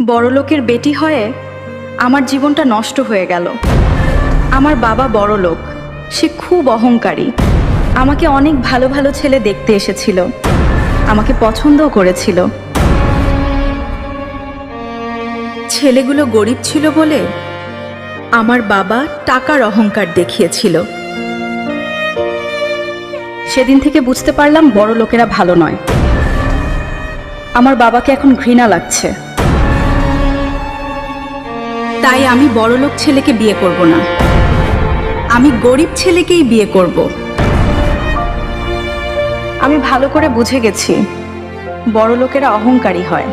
বড়লোকের বেটি হয়ে আমার জীবনটা নষ্ট হয়ে গেল। আমার বাবা বড়লোক, সে খুব অহংকারী। আমাকে অনেক ভালো ভালো ছেলে দেখতে এসেছিল, আমাকে পছন্দও করেছিল। ছেলেগুলো গরিব ছিল বলে আমার বাবা টাকার অহংকার দেখিয়েছিল। সেদিন থেকে বুঝতে পারলাম বড় লোকেরা ভালো নয়। আমার বাবাকে এখন ঘৃণা লাগছে, তাই আমি বড়লোক ছেলেকে বিয়ে করব না, আমি গরিব ছেলেকেই বিয়ে করব। আমি ভালো করে বুঝে গেছি বড় লোকেরা অহংকারী হয়।